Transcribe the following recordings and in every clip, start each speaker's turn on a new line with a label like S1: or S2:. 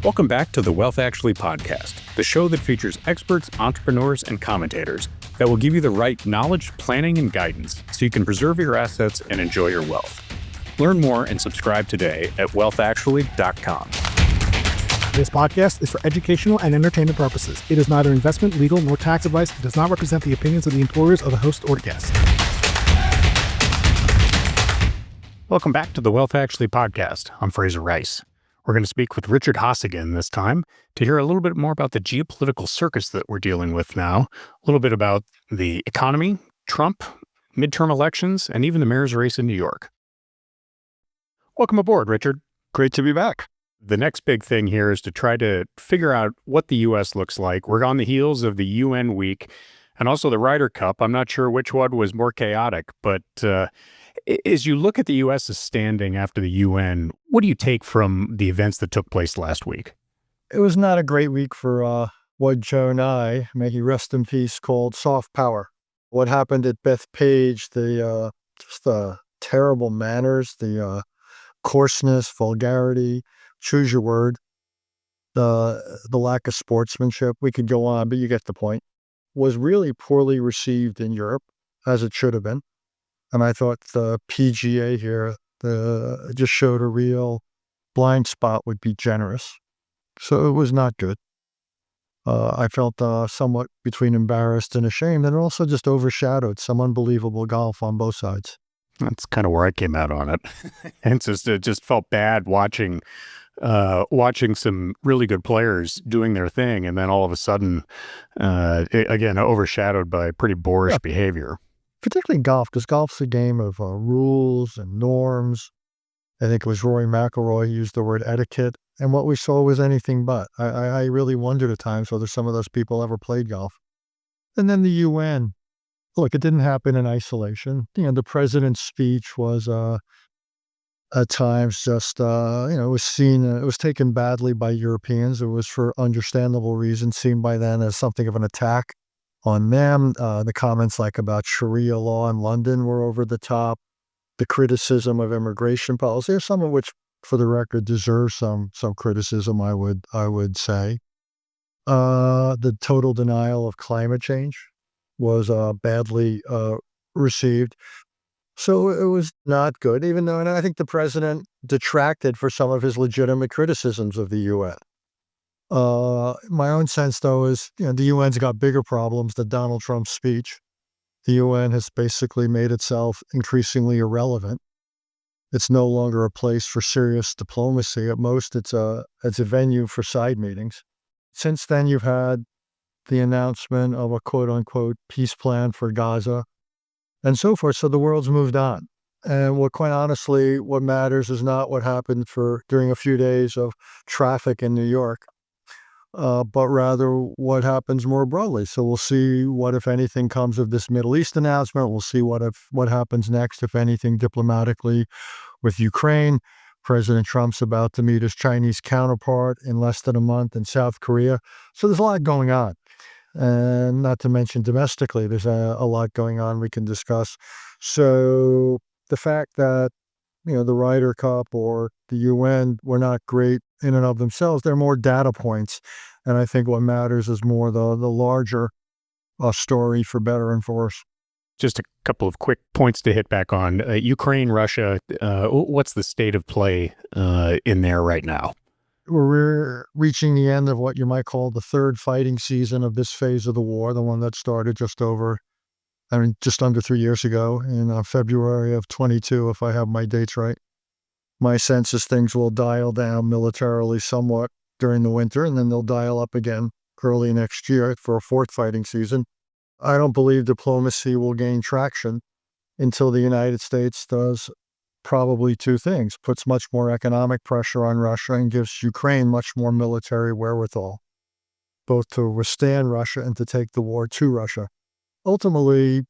S1: Welcome back to the Wealth Actually podcast, the show that features experts, entrepreneurs, and commentators that will give you the right knowledge, planning, and guidance so you can preserve your assets and enjoy your wealth. Learn more and subscribe today at wealthactually.com.
S2: This podcast is for educational and entertainment purposes. It is neither investment, legal, nor tax advice. It does not represent the opinions of the employers of the host or guest. Welcome back to the Wealth Actually podcast. I'm Fraser Rice. We're going to speak with Richard Haass again this time to hear a little bit more about the geopolitical circus that we're dealing with now, a little bit about the economy, Trump, midterm elections, and even the mayor's race in New York. Welcome aboard, Richard.
S3: Great to be back.
S1: The next big thing here is to try to figure out what the U.S. looks like. We're on the heels of the UN week and also the Ryder Cup. I'm not sure which one was more chaotic, but as you look at the U.S.'s standing after the UN, what do you take from the events that took place last week?
S3: It was not a great week for what Joe and I, may he rest in peace, called soft power. What happened at Bethpage, the terrible manners, the coarseness, vulgarity, choose your word, the lack of sportsmanship, we could go on, but you get the point, was really poorly received in Europe, as it should have been. And I thought the PGA here just showed a real blind spot, would be generous. So it was not good. I felt somewhat between embarrassed and ashamed, and it also just overshadowed some unbelievable golf on both sides.
S1: That's kind of where I came out on it. And it just felt bad watching some really good players doing their thing, and then all of a sudden, again, overshadowed by pretty boorish behavior.
S3: Particularly golf, because golf's a game of rules and norms. I think it was Rory McIlroy who used the word etiquette, and what we saw was anything but. I really wondered at times whether some of those people ever played golf. And then the UN. Look, it didn't happen in isolation. The president's speech was at times just, it was taken badly by Europeans. It was, for understandable reasons, seen by them as something of an attack on them. The comments like about Sharia law in London were over the top. The criticism of immigration policy, some of which, for the record, deserves some criticism, I would say. The total denial of climate change was badly received. So it was not good, even though, and I think the president detracted for some of his legitimate criticisms of the UN. My own sense, though, is the UN's got bigger problems than Donald Trump's speech. The UN has basically made itself increasingly irrelevant. It's no longer a place for serious diplomacy. At most, it's a venue for side meetings. Since then, you've had the announcement of a quote-unquote peace plan for Gaza and so forth. So the world's moved on. And quite honestly, what matters is not what happened during a few days of traffic in New York, but rather what happens more broadly. So we'll see what, if anything, comes of this Middle East announcement. We'll see what happens next, if anything, diplomatically with Ukraine. President Trump's about to meet his Chinese counterpart in less than a month in South Korea. So there's a lot going on. And not to mention domestically, there's a lot going on we can discuss. So the fact that, the Ryder Cup or the UN were not great in and of themselves, they're more data points. And I think what matters is more the larger story, for better and for worse.
S1: Just a couple of quick points to hit back on. Ukraine, Russia, what's the state of play in there right now?
S3: We're reaching the end of what you might call the third fighting season of this phase of the war, the one that started just under 3 years ago in February of 22, if I have my dates right. My sense is things will dial down militarily somewhat during the winter, and then they'll dial up again early next year for a fourth fighting season. I don't believe diplomacy will gain traction until the United States does probably two things: puts much more economic pressure on Russia and gives Ukraine much more military wherewithal, both to withstand Russia and to take the war to Russia. Ultimately,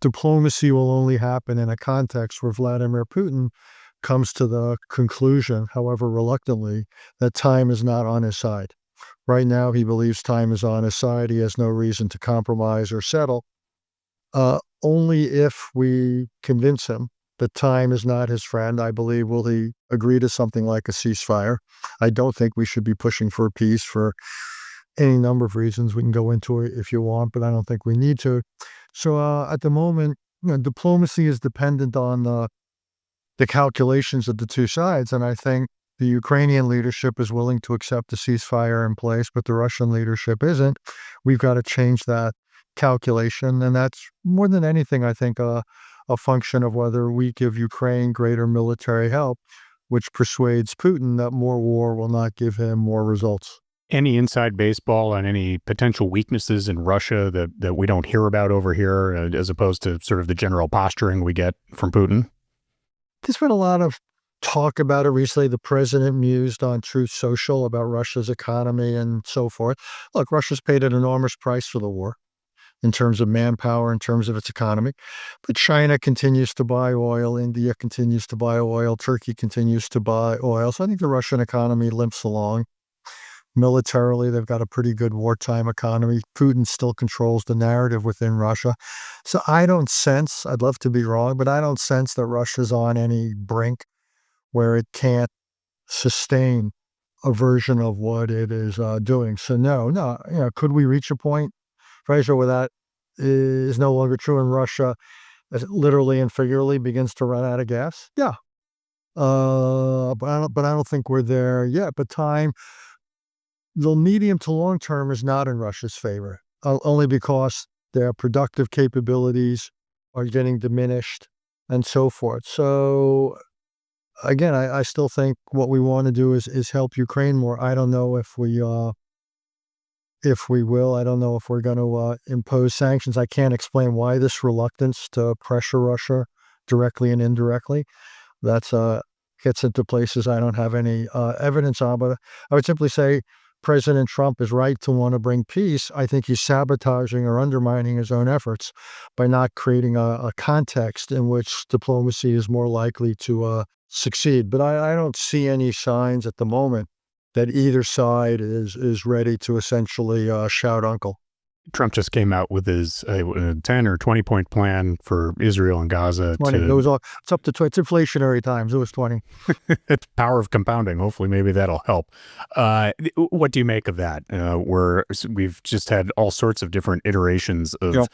S3: diplomacy will only happen in a context where Vladimir Putin comes to the conclusion, however reluctantly, that time is not on his side. Right now, he believes time is on his side. He has no reason to compromise or settle. Only if we convince him that time is not his friend. I believe, will he agree to something like a ceasefire? I don't think we should be pushing for peace for any number of reasons. We can go into it if you want, but I don't think we need to. So at the moment, diplomacy is dependent on the calculations of the two sides, and I think the Ukrainian leadership is willing to accept a ceasefire in place, but the Russian leadership isn't. We've got to change that calculation, and that's more than anything, I think, a function of whether we give Ukraine greater military help, which persuades Putin that more war will not give him more results.
S1: Any inside baseball on any potential weaknesses in Russia that we don't hear about over here, as opposed to sort of the general posturing we get from Putin?
S3: There's been a lot of talk about it recently. The president mused on Truth Social about Russia's economy and so forth. Look, Russia's paid an enormous price for the war in terms of manpower, in terms of its economy. But China continues to buy oil. India continues to buy oil. Turkey continues to buy oil. So I think the Russian economy limps along. Militarily, they've got a pretty good wartime economy. Putin still controls the narrative within Russia. So I don't sense, I'd love to be wrong, but I don't sense that Russia's on any brink where it can't sustain a version of what it is doing. So no, could we reach a point, Fraser, where that is no longer true in Russia, as it literally and figuratively begins to run out of gas? Yeah. But I don't think we're there yet. But the medium to long term is not in Russia's favor, only because their productive capabilities are getting diminished and so forth. So again, I still think what we want to do is help Ukraine more. I don't know if we will. I don't know if we're going to impose sanctions. I can't explain why this reluctance to pressure Russia directly and indirectly. That's gets into places I don't have any evidence on. But I would simply say President Trump is right to want to bring peace. I think he's sabotaging or undermining his own efforts by not creating a context in which diplomacy is more likely to succeed. But I don't see any signs at the moment that either side is ready to essentially shout uncle.
S1: Trump just came out with his 10 or 20-point plan for Israel and Gaza.
S3: 20. It's up to 20. It's inflationary times. It was 20.
S1: It's power of compounding. Hopefully, maybe that'll help. What do you make of that? We've just had all sorts of different iterations of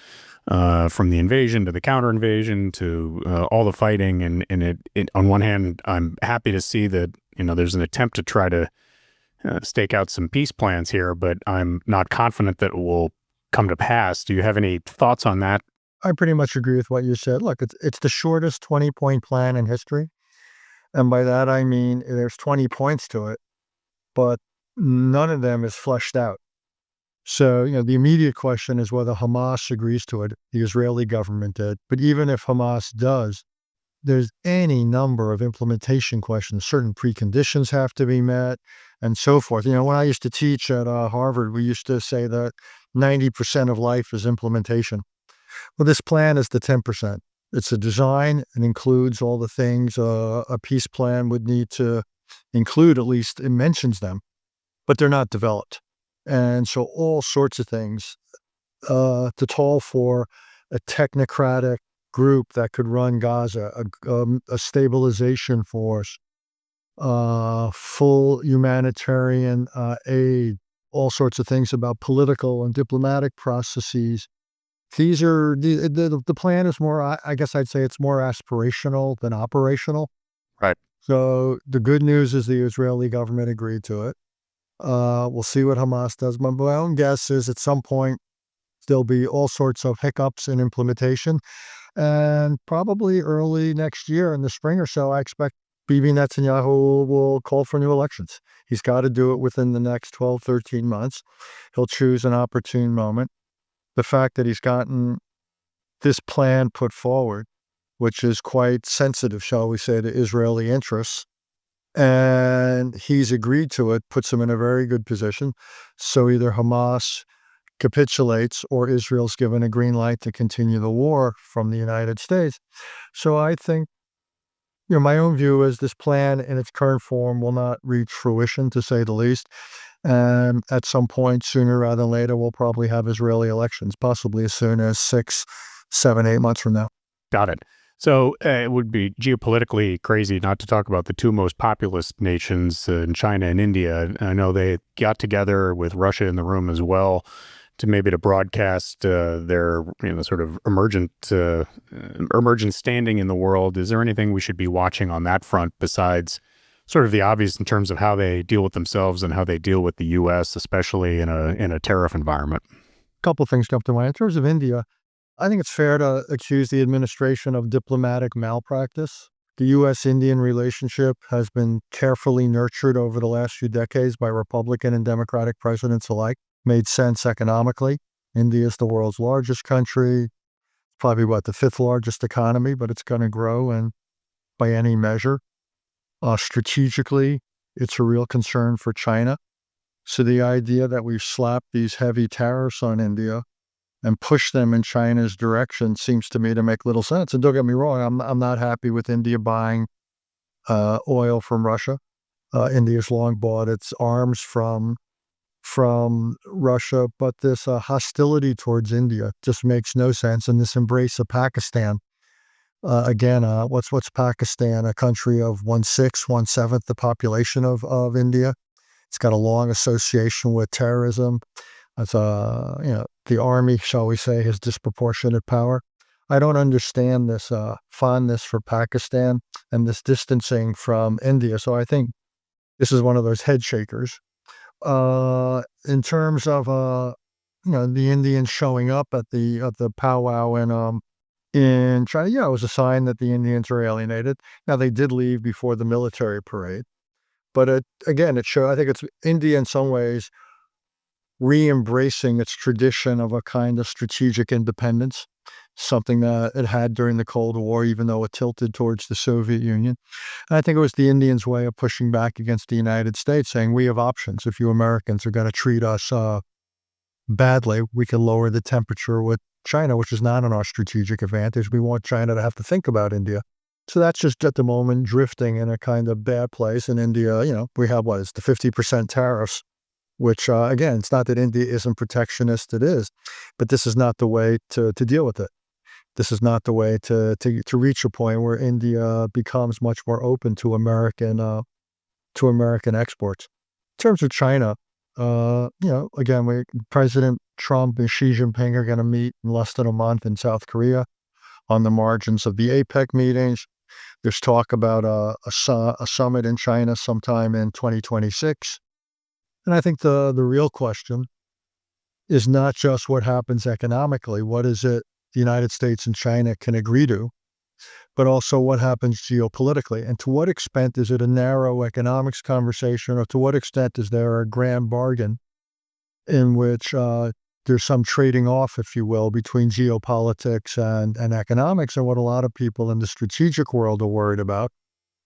S1: from the invasion to the counter-invasion to all the fighting. And it on one hand, I'm happy to see that there's an attempt to try to stake out some peace plans here, but I'm not confident that it will come to pass. Do you have any thoughts on that?
S3: I pretty much agree with what you said. Look, it's the shortest 20-point plan in history. And by that, I mean, there's 20 points to it, but none of them is fleshed out. So, the immediate question is whether Hamas agrees to it. The Israeli government did. But even if Hamas does, there's any number of implementation questions. Certain preconditions have to be met and so forth. When I used to teach at Harvard, we used to say that 90% of life is implementation. Well, this plan is the 10%. It's a design and includes all the things a peace plan would need to include. At least it mentions them, but they're not developed. And so all sorts of things to call for a technocratic group that could run Gaza, a stabilization force, full humanitarian aid, all sorts of things about political and diplomatic processes. These are the plan is more, I guess I'd say it's more aspirational than operational.
S1: Right.
S3: So the good news is the Israeli government agreed to it. We'll see what Hamas does. My own guess is at some point there'll be all sorts of hiccups in implementation. And probably early next year in the spring or so, I expect Bibi Netanyahu will call for new elections. He's got to do it within the next 12, 13 months. He'll choose an opportune moment. The fact that he's gotten this plan put forward, which is quite sensitive, shall we say, to Israeli interests, and he's agreed to it, puts him in a very good position. So either Hamas capitulates or Israel's given a green light to continue the war from the United States. So I think, my own view is this plan in its current form will not reach fruition, to say the least. And at some point, sooner rather than later, we'll probably have Israeli elections, possibly as soon as 6, 7, 8 months from now.
S1: Got it. So it would be geopolitically crazy not to talk about the two most populous nations in China and India. I know they got together with Russia in the room as well to broadcast their sort of emergent standing in the world. Is there anything we should be watching on that front besides sort of the obvious in terms of how they deal with themselves and how they deal with the U.S., especially in a tariff environment?
S3: A couple things come to mind. In terms of India, I think it's fair to accuse the administration of diplomatic malpractice. The U.S.-Indian relationship has been carefully nurtured over the last few decades by Republican and Democratic presidents alike. Made sense economically. India is the world's largest country, probably the fifth largest economy, but it's going to grow, and by any measure. Strategically, it's a real concern for China. So the idea that we've slapped these heavy tariffs on India and pushed them in China's direction seems to me to make little sense. And don't get me wrong, I'm not happy with India buying oil from Russia. India's long bought its arms from Russia, but this hostility towards India just makes no sense. And this embrace of Pakistan, again, what's Pakistan? A country of 1/6, 1/7 the population of India. It's got a long association with terrorism. It's the army, shall we say, has disproportionate power. I don't understand this fondness for Pakistan and this distancing from India. So I think this is one of those head shakers. In terms of the Indians showing up at the powwow in China, yeah, it was a sign that the Indians are alienated. Now they did leave before the military parade, but it showed. I think it's India in some ways re-embracing its tradition of a kind of strategic independence, something that it had during the Cold War, even though it tilted towards the Soviet Union. And I think it was the Indians' way of pushing back against the United States, saying, we have options. If you Americans are going to treat us badly, we can lower the temperature with China, which is not in our strategic advantage. We want China to have to think about India. So that's just at the moment drifting in a kind of bad place. In India, we have it's the 50% tariffs, which, again, it's not that India isn't protectionist, it is, but this is not the way to deal with it. This is not the way to reach a point where India becomes much more open to American exports. In terms of China, again, President Trump and Xi Jinping are going to meet in less than a month in South Korea on the margins of the APEC meetings. There's talk about a summit in China sometime in 2026. And I think the real question is not just what happens economically, what is it the United States and China can agree to, but also what happens geopolitically. And to what extent is it a narrow economics conversation, or to what extent is there a grand bargain in which there's some trading off, if you will, between geopolitics and economics. And what a lot of people in the strategic world are worried about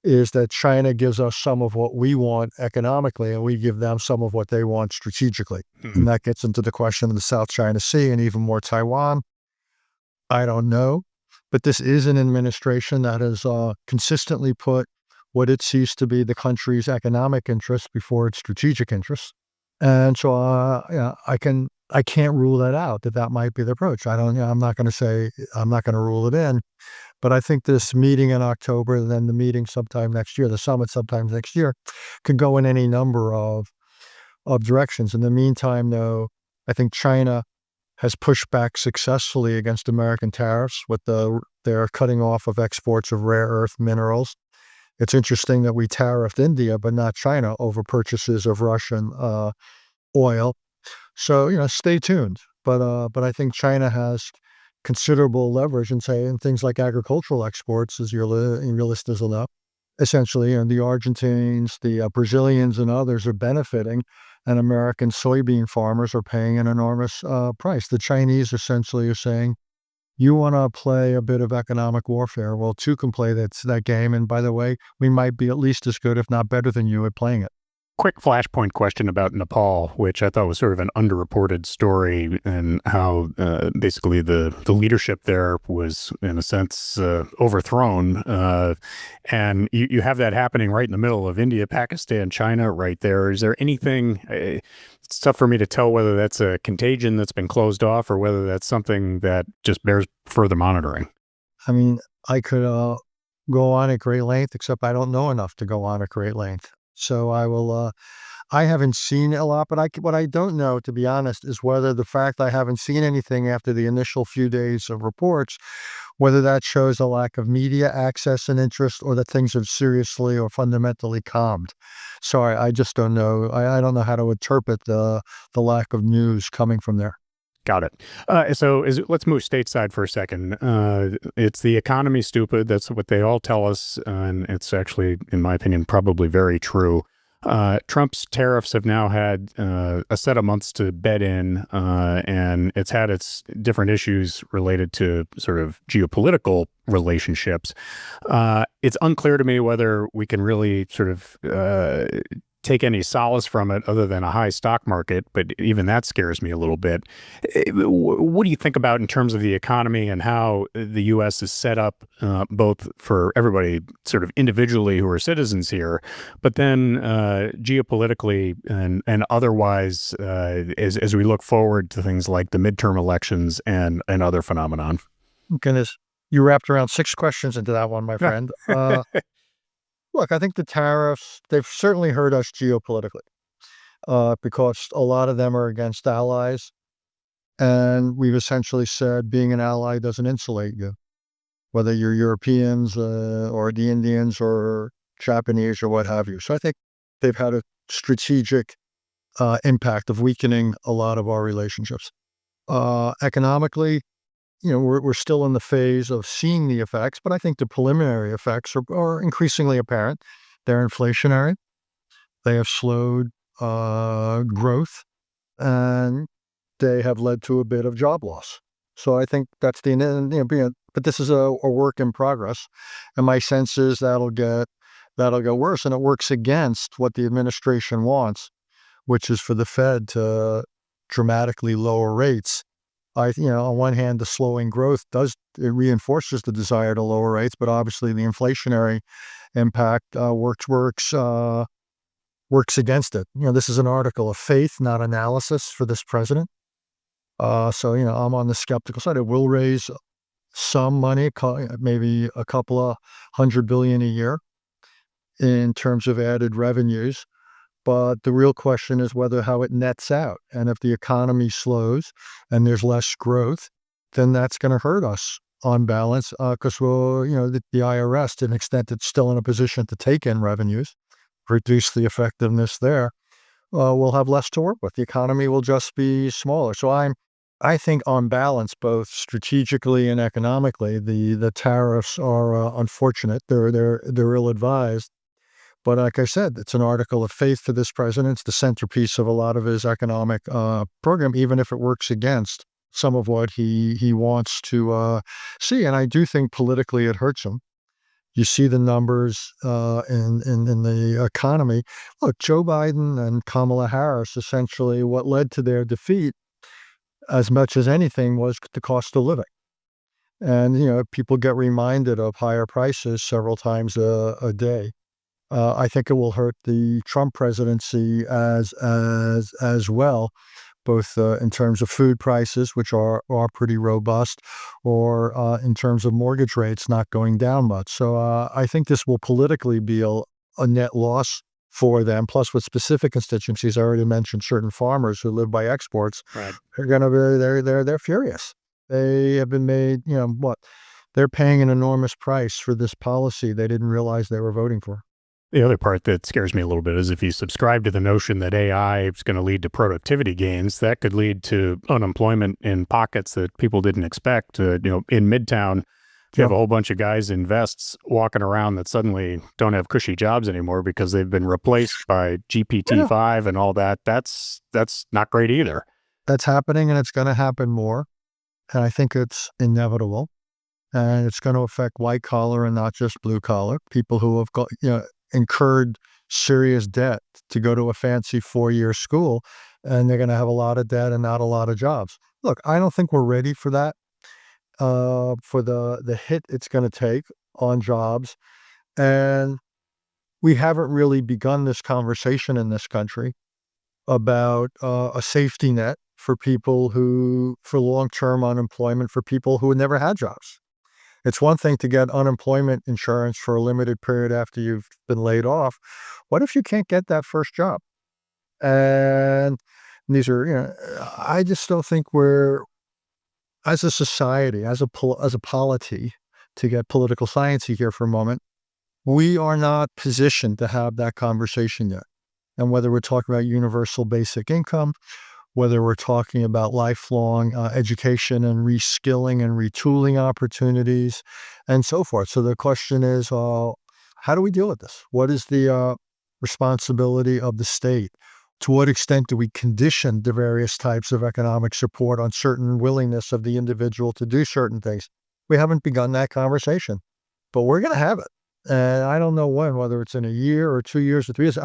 S3: is that China gives us some of what we want economically, and we give them some of what they want strategically. Mm-hmm. And that gets into the question of the South China Sea and even more Taiwan. I don't know, but this is an administration that has consistently put what it sees to be the country's economic interests before its strategic interests. And so, I can't rule that out, that might be the approach. I'm not going to rule it in. But I think this meeting in October, and then the meeting sometime next year, the summit sometime next year, could go in any number of directions. In the meantime, though, I think China has pushed back successfully against American tariffs with their cutting off of exports of rare earth minerals. It's interesting that we tariffed India, but not China, over purchases of Russian oil. So, stay tuned. But I think China has considerable leverage in things like agricultural exports, as your listeners will know. Essentially, the Argentines, the Brazilians, and others are benefiting, and American soybean farmers are paying an enormous price. The Chinese essentially are saying, you want to play a bit of economic warfare? Well, two can play that game. And by the way, we might be at least as good, if not better than you, at playing it.
S1: Quick flashpoint question about Nepal, which I thought was sort of an underreported story, and how basically the leadership there was, in a sense, overthrown. And you have that happening right in the middle of India, Pakistan, China, right there. Is there anything, it's tough for me to tell whether that's a contagion that's been closed off or whether that's something that just bears further monitoring.
S3: I mean, I could go on at great length, except I don't know enough to go on at great length. So I will. I haven't seen a lot, but what I don't know, to be honest, is whether the fact I haven't seen anything after the initial few days of reports, whether that shows a lack of media access and interest, or that things have seriously or fundamentally calmed. So I just don't know. I don't know how to interpret the lack of news coming from there.
S1: Got it. Let's move stateside for a second. It's the economy, stupid. That's what they all tell us, and it's actually, in my opinion, probably very true. Trump's tariffs have now had a set of months to bed in, and it's had its different issues related to sort of geopolitical relationships. It's unclear to me whether we can really sort of take any solace from it other than a high stock market, but even that scares me a little bit. What do you think about in terms of the economy and how the U.S. is set up, both for everybody sort of individually who are citizens here, but then geopolitically and otherwise as we look forward to things like the midterm elections and other phenomenon?
S3: Goodness, you wrapped around 6 questions into that one, my friend. Look, I think the tariffs, they've certainly hurt us geopolitically, because a lot of them are against allies. And we've essentially said being an ally doesn't insulate you, whether you're Europeans or the Indians or Japanese or what have you. So I think they've had a strategic impact of weakening a lot of our relationships. Economically, we're still in the phase of seeing the effects, but I think the preliminary effects are increasingly apparent. They're inflationary. They have slowed growth, and they have led to a bit of job loss. So I think that's but this is a work in progress, and my sense is that'll get worse, and it works against what the administration wants, which is for the Fed to dramatically lower rates. On one hand, the slowing growth it reinforces the desire to lower rates, but obviously the inflationary impact works against it. This is an article of faith, not analysis for this president. So I'm on the skeptical side. It will raise some money, maybe a couple of $100 billion a year in terms of added revenues. But the real question is how it nets out. And if the economy slows and there's less growth, then that's going to hurt us on balance, because the IRS, to an extent, it's still in a position to take in revenues, reduce the effectiveness there. We'll have less to work with. The economy will just be smaller. So I think on balance, both strategically and economically, the tariffs are unfortunate. They're ill-advised. But like I said, it's an article of faith for this president. It's the centerpiece of a lot of his economic program, even if it works against some of what he wants to see. And I do think politically it hurts him. You see the numbers in the economy. Look, Joe Biden and Kamala Harris, essentially what led to their defeat, as much as anything, was the cost of living. And, people get reminded of higher prices several times a day. I think it will hurt the Trump presidency as well, both in terms of food prices, which are pretty robust, or in terms of mortgage rates not going down much. So I think this will politically be a net loss for them. Plus, with specific constituencies, I already mentioned certain farmers who live by exports.
S1: Right.
S3: They're furious. They have been made, they're paying an enormous price for this policy they didn't realize they were voting for.
S1: The other part that scares me a little bit is if you subscribe to the notion that AI is going to lead to productivity gains, that could lead to unemployment in pockets that people didn't expect. In Midtown, you have a whole bunch of guys in vests walking around that suddenly don't have cushy jobs anymore because they've been replaced by GPT-5 and all that. That's not great either.
S3: That's happening, and it's going to happen more. And I think it's inevitable. And it's going to affect white collar and not just blue collar, people who have got, incurred serious debt to go to a fancy 4-year school, and they're going to have a lot of debt and not a lot of jobs. Look, I don't think we're ready for that, for the hit it's going to take on jobs. And we haven't really begun this conversation in this country about a safety net for people for long-term unemployment, for people who never had jobs. It's one thing to get unemployment insurance for a limited period after you've been laid off. What if you can't get that first job? And these are, I just don't think we're, as a society, as a polity, to get political sciencey here for a moment, we are not positioned to have that conversation yet. And whether we're talking about universal basic income, whether we're talking about lifelong education and reskilling and retooling opportunities, and so forth. So the question is, how do we deal with this? What is the responsibility of the state? To what extent do we condition the various types of economic support on certain willingness of the individual to do certain things? We haven't begun that conversation, but we're going to have it. And I don't know when, whether it's in a year or 2 years or 3 years.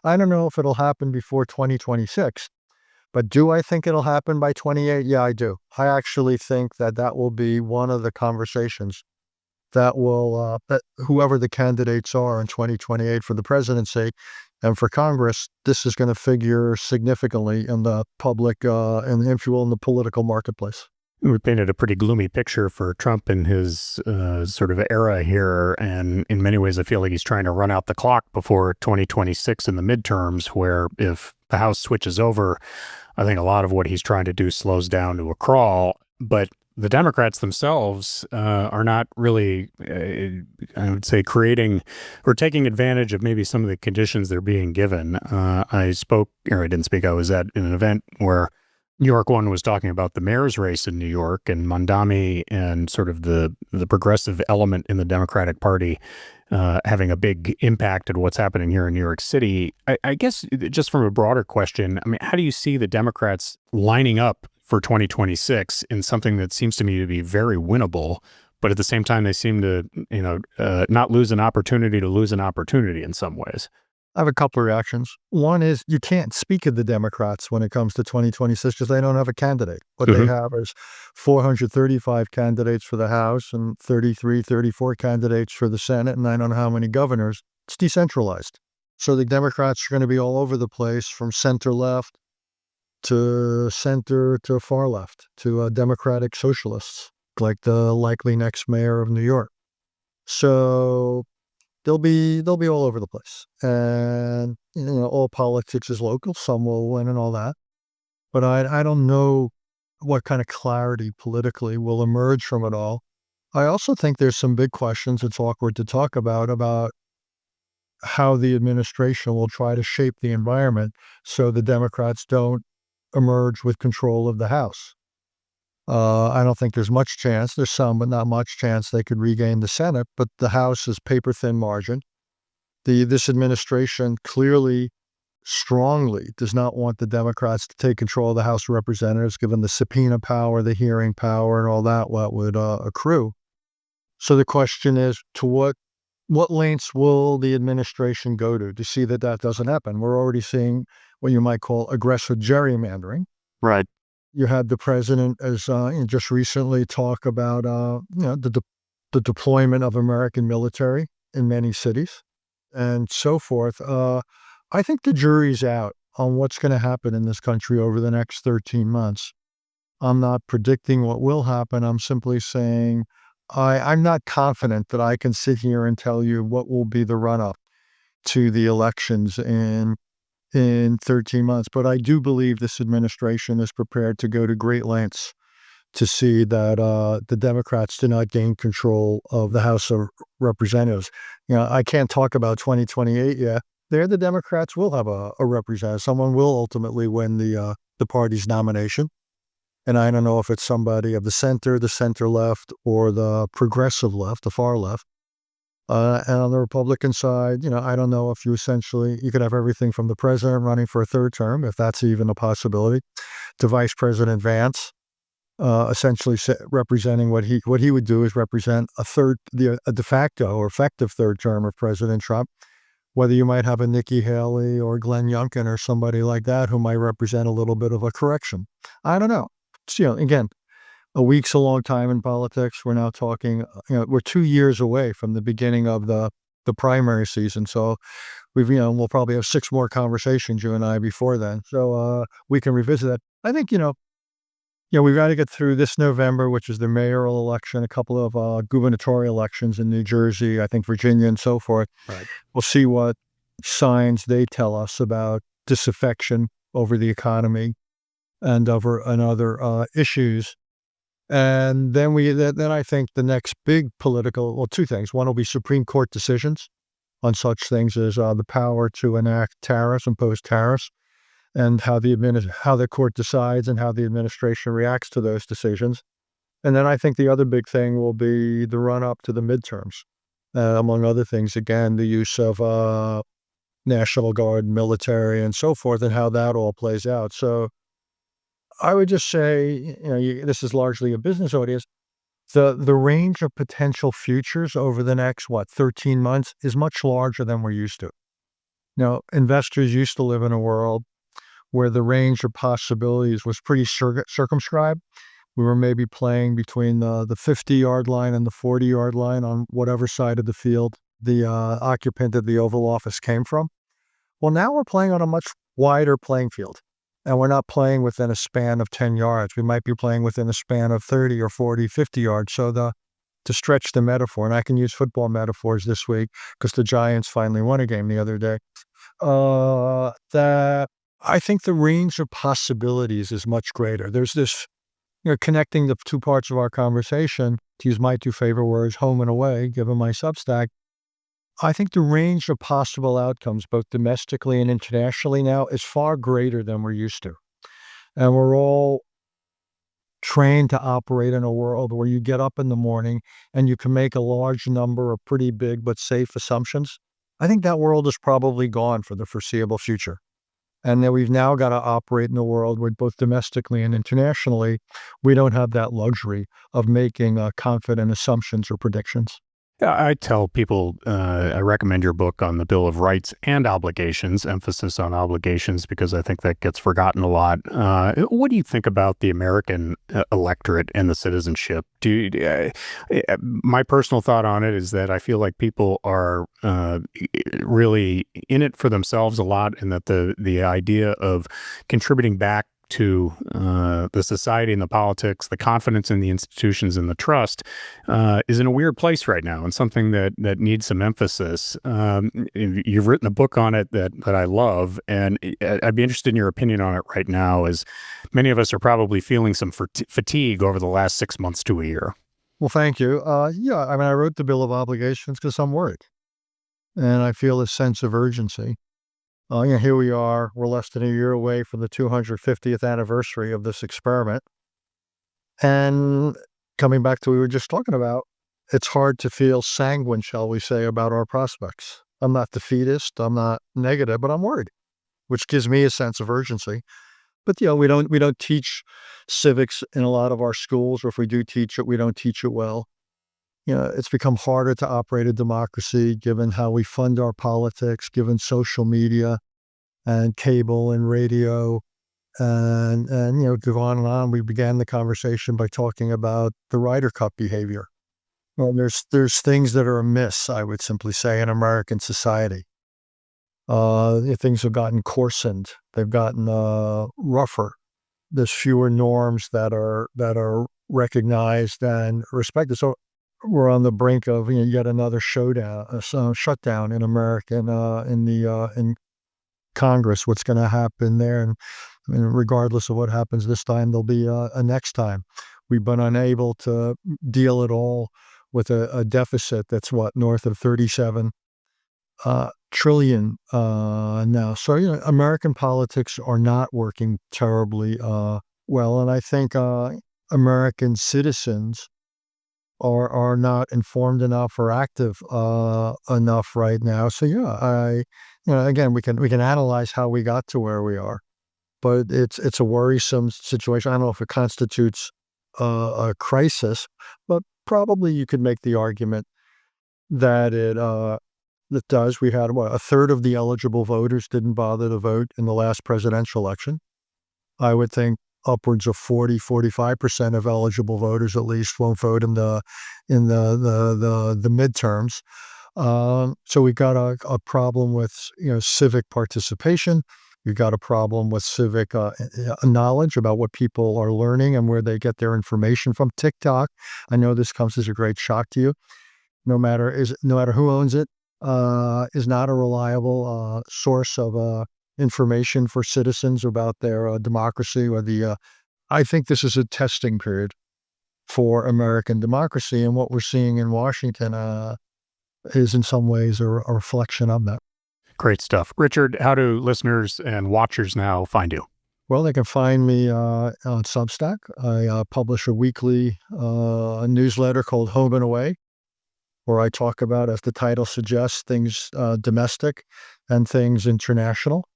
S3: I don't know if it'll happen before 2026. But do I think it'll happen by 28? Yeah, I do. I actually think that will be one of the conversations that will, that whoever the candidates are in 2028 for the presidency and for Congress, this is going to figure significantly in the public, and if you will, in the political marketplace.
S1: We painted a pretty gloomy picture for Trump in his sort of era here, and in many ways I feel like he's trying to run out the clock before 2026 in the midterms, where if the House switches over, I think a lot of what he's trying to do slows down to a crawl. But the Democrats themselves are not really, I would say, creating or taking advantage of maybe some of the conditions they're being given. I didn't speak, I was at an event where New York One was talking about the mayor's race in New York and Mondami and sort of the progressive element in the Democratic Party having a big impact at what's happening here in New York City. I guess just from a broader question, I mean, how do you see the Democrats lining up for 2026 in something that seems to me to be very winnable, but at the same time, they seem to, not lose an opportunity to lose an opportunity in some ways?
S3: I have a couple of reactions. One is you can't speak of the Democrats when it comes to 2026 because they don't have a candidate. What they have is 435 candidates for the House and 33, 34 candidates for the Senate, and I don't know how many governors. It's decentralized. So the Democrats are going to be all over the place, from center left to center to far left to Democratic socialists, like the likely next mayor of New York. So they'll be all over the place, and all politics is local. Some will win and all that, but I don't know what kind of clarity politically will emerge from it all. I also think there's some big questions. It's awkward to talk about how the administration will try to shape the environment so the Democrats don't emerge with control of the House. I don't think there's much chance. There's some, but not much chance they could regain the Senate. But the House is paper-thin margin. This administration clearly, strongly does not want the Democrats to take control of the House of Representatives, given the subpoena power, the hearing power, and all that what would accrue. So the question is, to what lengths will the administration go to see that doesn't happen? We're already seeing what you might call aggressive gerrymandering.
S1: Right.
S3: You had the president, as just recently, talk about the deployment of American military in many cities and so forth. I think the jury's out on what's going to happen in this country over the next 13 months. I'm not predicting what will happen. I'm simply saying I'm not confident that I can sit here and tell you what will be the run-up to the elections in 13 months. But I do believe this administration is prepared to go to great lengths to see that the Democrats do not gain control of the House of Representatives. I can't talk about 2028 yet. There, the Democrats will have a representative. Someone will ultimately win the party's nomination. And I don't know if it's somebody of the center left, or the progressive left, the far left. And on the Republican side, I don't know if you could have everything from the president running for a third term, if that's even a possibility, to Vice President Vance, essentially representing what he would do is represent a de facto or effective third term of President Trump. Whether you might have a Nikki Haley or Glenn Youngkin or somebody like that who might represent a little bit of a correction. I don't know. Again, a week's a long time in politics. We're now talking, we're 2 years away from the beginning of the primary season. So we'll probably have 6 more conversations, you and I, before then. So we can revisit that. I think, We've got to get through this November, which is the mayoral election, a couple of gubernatorial elections in New Jersey, I think Virginia, and so forth.
S1: Right.
S3: We'll see what signs they tell us about disaffection over the economy and other issues. And then I think the next big two things. One will be Supreme Court decisions on such things as the power to enact tariffs, impose tariffs, and how the court decides and how the administration reacts to those decisions. And then I think the other big thing will be the run up to the midterms, among other things. Again, the use of National Guard, military, and so forth, and how that all plays out. So I would just say, this is largely a business audience. The range of potential futures over the next 13 months is much larger than we're used to. Now, investors used to live in a world where the range of possibilities was pretty circumscribed. We were maybe playing between the 50-yard line and the 40-yard line on whatever side of the field the occupant of the Oval Office came from. Well, now we're playing on a much wider playing field, and we're not playing within a span of 10 yards. We might be playing within a span of 30 or 40, 50 yards. So to stretch the metaphor, and I can use football metaphors this week because the Giants finally won a game the other day, that I think the range of possibilities is much greater. There's this, connecting the two parts of our conversation, to use my two favorite words, home and away, given my Substack. I think the range of possible outcomes, both domestically and internationally now, is far greater than we're used to. And we're all trained to operate in a world where you get up in the morning and you can make a large number of pretty big but safe assumptions. I think that world is probably gone for the foreseeable future. And that we've now got to operate in a world where both domestically and internationally, we don't have that luxury of making confident assumptions or predictions.
S1: Yeah, I tell people, I recommend your book on the Bill of Rights and Obligations, emphasis on obligations, because I think that gets forgotten a lot. What do you think about the American electorate and the citizenship? My personal thought on it is that I feel like people are really in it for themselves a lot, and that the idea of contributing back to the society and the politics, the confidence in the institutions and the trust is in a weird place right now, and something that needs some emphasis. You've written a book on it that I love, and I'd be interested in your opinion on it right now, as many of us are probably feeling some fatigue over the last 6 months to a year.
S3: Well, thank you. I wrote the Bill of Obligations because I'm worried, and I feel a sense of urgency. Here we are. We're less than a year away from the 250th anniversary of this experiment. And coming back to what we were just talking about, it's hard to feel sanguine, shall we say, about our prospects. I'm not defeatist. I'm not negative, but I'm worried, which gives me a sense of urgency. But we don't teach civics in a lot of our schools, or if we do teach it, we don't teach it well. It's become harder to operate a democracy given how we fund our politics, given social media and cable and radio, and go on and on. We began the conversation by talking about the Ryder Cup behavior. Well, there's things that are amiss, I would simply say, in American society. Things have gotten coarsened. They've gotten rougher. There's fewer norms that are recognized and respected. So we're on the brink of yet another shutdown in America, in Congress. What's going to happen there? And regardless of what happens this time, there'll be a next time. We've been unable to deal at all with a deficit that's north of 37 trillion now. So American politics are not working terribly well, and I think American citizens are not informed enough or active enough right now. So again, we can analyze how we got to where we are, but it's a worrisome situation. I don't know if it constitutes a crisis, but probably you could make the argument that it does. We had a third of the eligible voters didn't bother to vote in the last presidential election. I would think upwards of 40-45% of eligible voters at least won't vote in the midterms. So we've got a problem with civic participation. You got a problem with civic knowledge about what people are learning and where they get their information from. TikTok, I know this comes as a great shock to you. No matter who owns it, is not a reliable source of information for citizens about their democracy or the. I think this is a testing period for American democracy, and what we're seeing in Washington is in some ways a reflection of that.
S1: Great stuff. Richard, how do listeners and watchers now find you?
S3: Well, they can find me on Substack. I publish a weekly newsletter called Home and Away, where I talk about, as the title suggests, things domestic and things international.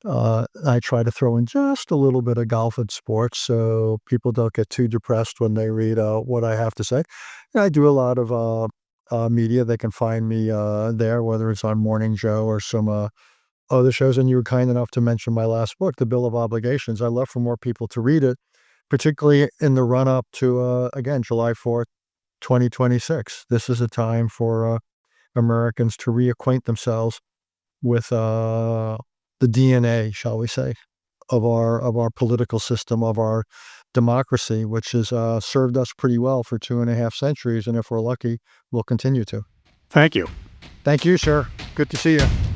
S3: I try to throw in just a little bit of golf and sports so people don't get too depressed when they read what I have to say. And I do a lot of media. They can find me there, whether it's on Morning Joe or some other shows. And you were kind enough to mention my last book, The Bill of Obligations. I'd love for more people to read it, particularly in the run-up to, again, July 4th, 2026. This is a time for Americans to reacquaint themselves with the DNA, shall we say, of our political system, of our democracy, which has served us pretty well for 2.5 centuries, and if we're lucky, will continue to.
S1: Thank you.
S3: Thank you, sir. Good to see you.